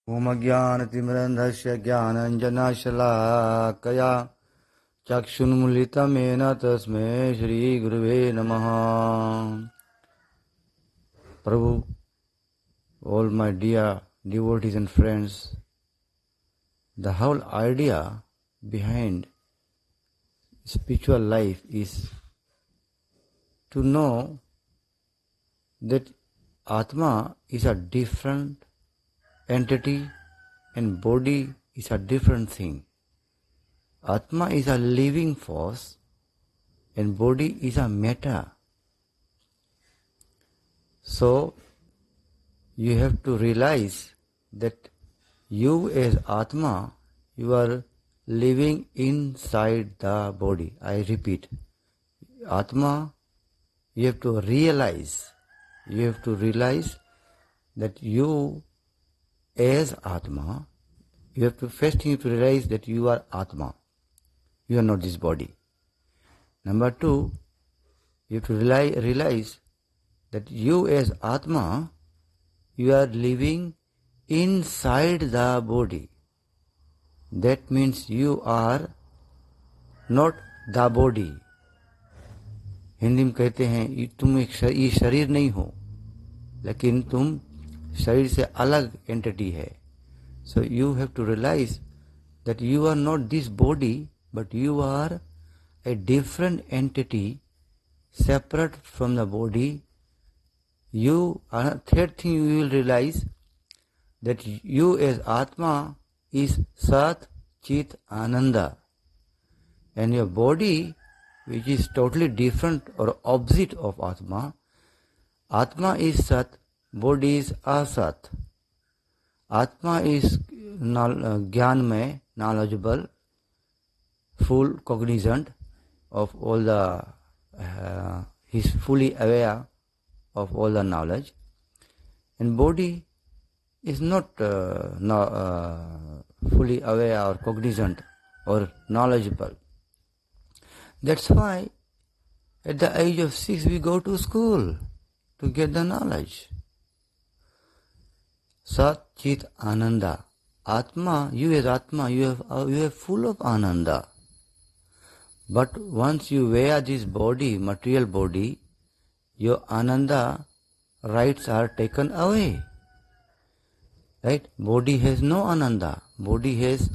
ओमज्ञानतिमिरन्धस्य ज्ञानञ्जनशलाकया चक्षुन्मीलितमेन तस्मै श्रीगुरुवे नमः. Prabhu, all my dear devotees and friends, the whole idea behind spiritual life is to know that Atma is a different entity and body is a different thing. Atma is a living force and body is a matter. So you have to realize that you as Atma, you are living inside the body. I repeat, Atma, you have to realize that you as Atma, you have to first thing to realize that you are Atma. You are not this body. Number two, you have to realize that you as Atma, you are living inside the body. That means you are not the body. Hindi में कहते हैं तुम एक ये शरीर नहीं हो, लेकिन तुम शरीर से अलग entity है. So you have to realize that you are not this body, but you are a different entity separate from the body. Third thing you will realize that you as Atma is Sat Chit Ananda, and your body, which is totally different or opposite of Atma, Atma is Sat, body is Asat. Atma is Gyanmay, knowledgeable, full cognizant of all the, he is fully aware of all the knowledge, and body is not fully aware or cognizant or knowledgeable. That's why at the age of 6 we go to school to get the knowledge. Sat Chit Ananda. Atma, you as Atma, you are full of Ananda. But once you wear this body, material body, your Ananda rights are taken away. Right? Body has no Ananda. Body has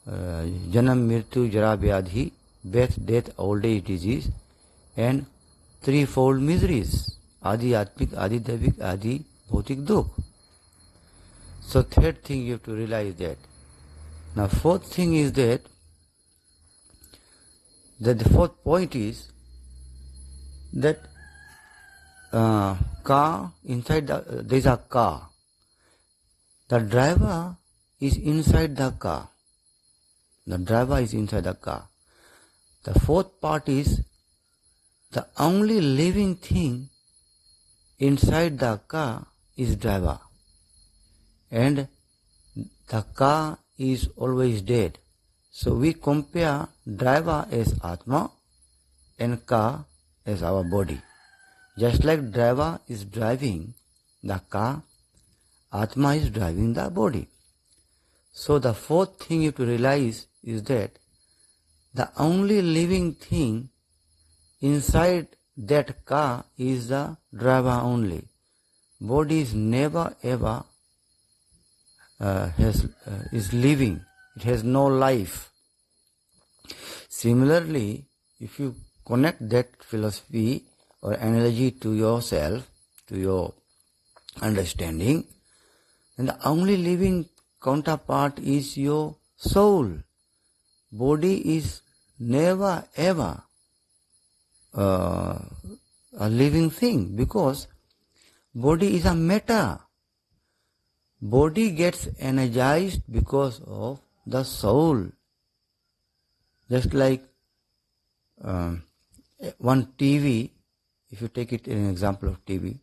Janam, Mrityu, Jara, Vyadhi, birth, death, old age, disease, and threefold miseries. Adi Atmik, Adi Daivik, Adi Bhautik Dukh. So third thing you have to realize that. Now fourth thing is that the fourth point is that car, inside there is a car. The driver is inside the car. The driver is inside the car. The fourth part is the only living thing inside the car is driver. And the car is always dead. So we compare driver as Atma and car as our body. Just like driver is driving the car, Atma is driving the body. So the fourth thing you have to realize is that the only living thing inside that car is the driver only. Body is never ever is living. It has no life. Similarly, if you connect that philosophy or analogy to yourself, to your understanding, then the only living counterpart is your soul. Body is never ever a living thing, because body is a matter. Body gets energized because of the soul. Just like one TV, if you take it an example of TV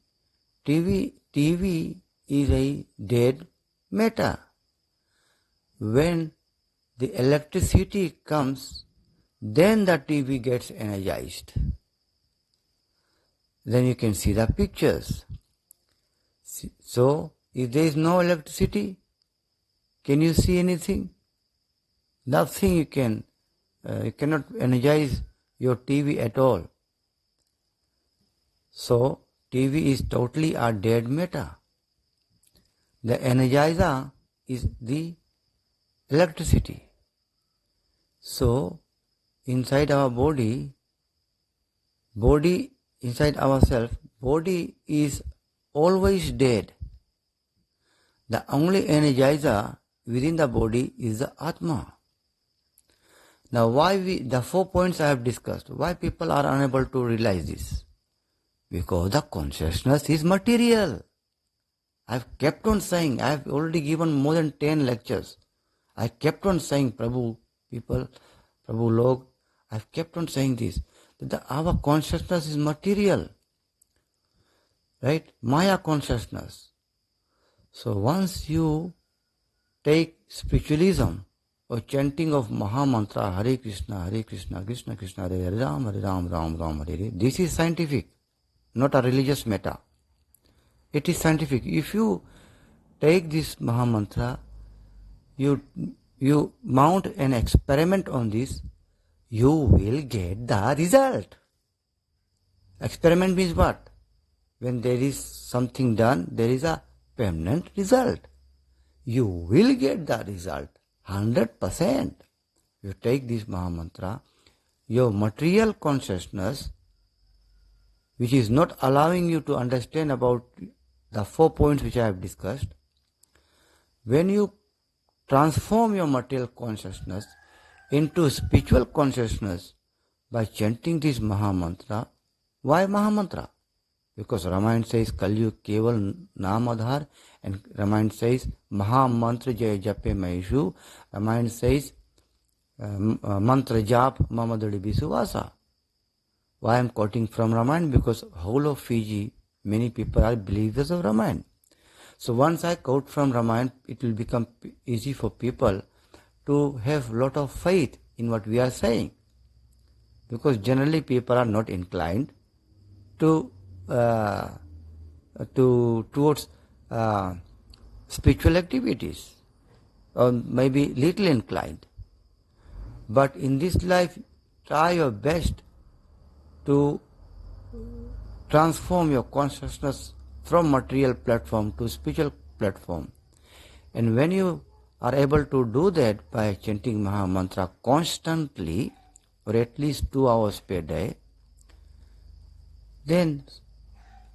is a dead matter. When the electricity comes, then the TV gets energized. Then you can see the pictures. So, if there is no electricity, Can you see anything? Nothing. You cannot energize your TV at all. So TV is totally a dead matter. The energizer is the electricity. So inside our body inside ourselves, body is always dead. The only energizer within the body is the Atma. Now the 4 points I have discussed, why people are unable to realize this? Because the consciousness is material. I have kept on saying, I have already given more than 10 lectures. I kept on saying, Prabhu Log, I have kept on saying this, that our consciousness is material. Right? Maya consciousness. So once you take spiritualism or chanting of Maha Mantra, Hare Krishna, Krishna Krishna, Hare Ram, Ram Ram, Hare Hare, this is scientific, not a religious matter. It is scientific. If you take this Maha Mantra, you mount an experiment on this, you will get the result. Experiment means what? When there is something done, there is a permanent result. You will get the result, 100%. You take this Maha Mantra, your material consciousness, which is not allowing you to understand about the 4 points which I have discussed, when you transform your material consciousness into spiritual consciousness by chanting this Maha Mantra. Why Maha Mantra? Because Ramayana says Kalyu Keval Namadhar, and Ramayana says Maha Mantra Jaya Jape Maishu. Ramayana says Mantra Jap Mamadadi Bisuvasa. Why I am quoting from Ramayana? Because whole of Fiji, many people are believers of Ramayana. So once I quote from Ramayana, it will become easy for people to have lot of faith in what we are saying. Because generally people are not inclined towards spiritual activities, or maybe little inclined. But in this life, try your best to transform your consciousness from material platform to spiritual platform. And when you are able to do that by chanting Maha Mantra constantly, or at least 2 hours per day, then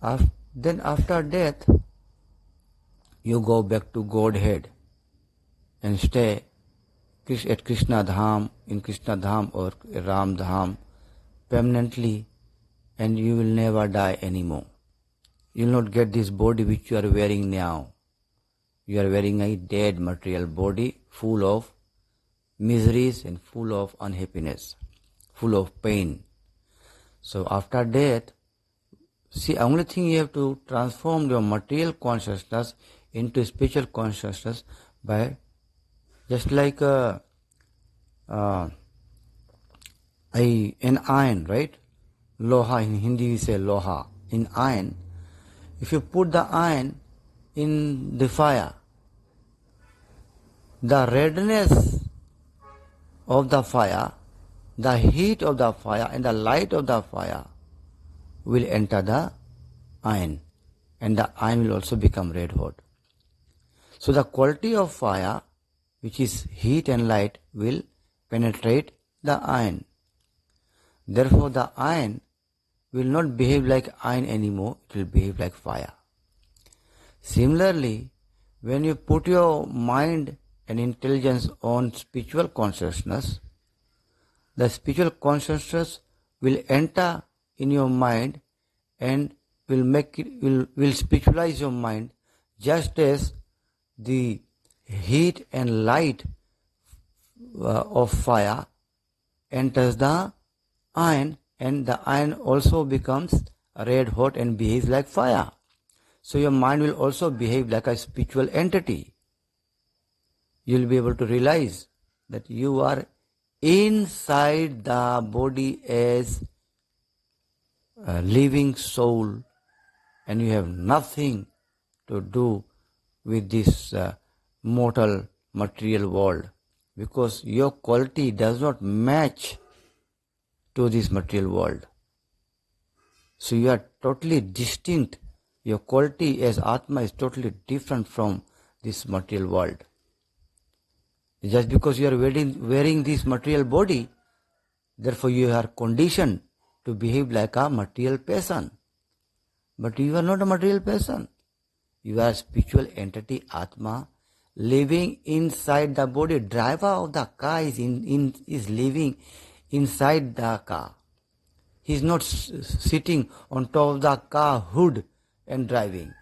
after death, you go back to Godhead and stay at Krishna Dham, in Krishna Dham or Ram Dham permanently, and you will never die anymore. You will not get this body which you are wearing now. You are wearing a dead material body full of miseries and full of unhappiness, full of pain. So after death, see, only thing you have to transform your material consciousness into spiritual consciousness by just like an iron, right? Loha, in Hindi we say loha. In iron, if you put the iron in the fire, the redness of the fire, the heat of the fire and the light of the fire will enter the iron, and the iron will also become red hot. So the quality of fire, which is heat and light, will penetrate the iron. Therefore the iron will not behave like iron anymore, it will behave like fire. Similarly, when you put your mind and intelligence on spiritual consciousness, the spiritual consciousness will enter in your mind and will spiritualize your mind, just as the heat and light of fire enters the iron, and the iron also becomes red hot and behaves like fire. So your mind will also behave like a spiritual entity. You will be able to realize that you are inside the body as a living soul, and you have nothing to do with this mortal material world because your quality does not match to this material world. So you are totally distinct. Your quality as Atma is totally different from this material world. Just because you are wearing this material body, therefore you are conditioned to behave like a material person. But you are not a material person. You are a spiritual entity, Atma, living inside the body. Driver of the car is living inside the car. He is not sitting on top of the car hood and driving.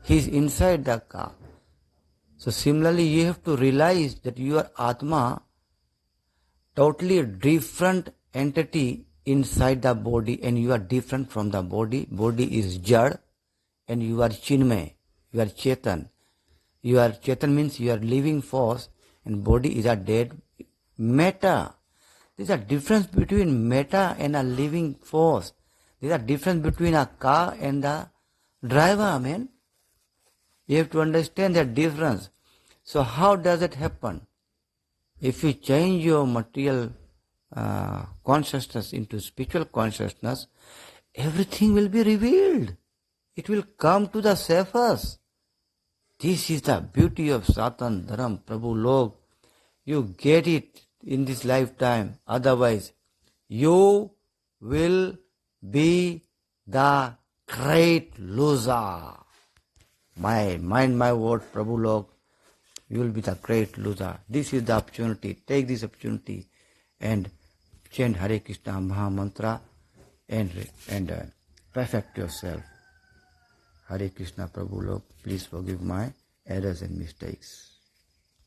He is inside the car. So similarly, you have to realize that you are Atma, totally different entity inside the body, and you are different from the body. Body is Jad and you are Chinmay, you are Chetan. You are Chetan means you are living force and body is a dead matter. There's a difference between matter and a living force. There's a difference between a car and the driver, man. You have to understand that difference. So how does it happen? If you change your material consciousness into spiritual consciousness, everything will be revealed. It will come to the surface. This is the beauty of Satan Dharam Prabhu Lok. You get it in this lifetime. Otherwise, you will be the great loser. Mind my word, Prabhu Lok. You will be the great loser. This is the opportunity. Take this opportunity and chant Hare Krishna Maha Mantra and perfect yourself. Hare Krishna Prabhu Lok. Please forgive my errors and mistakes.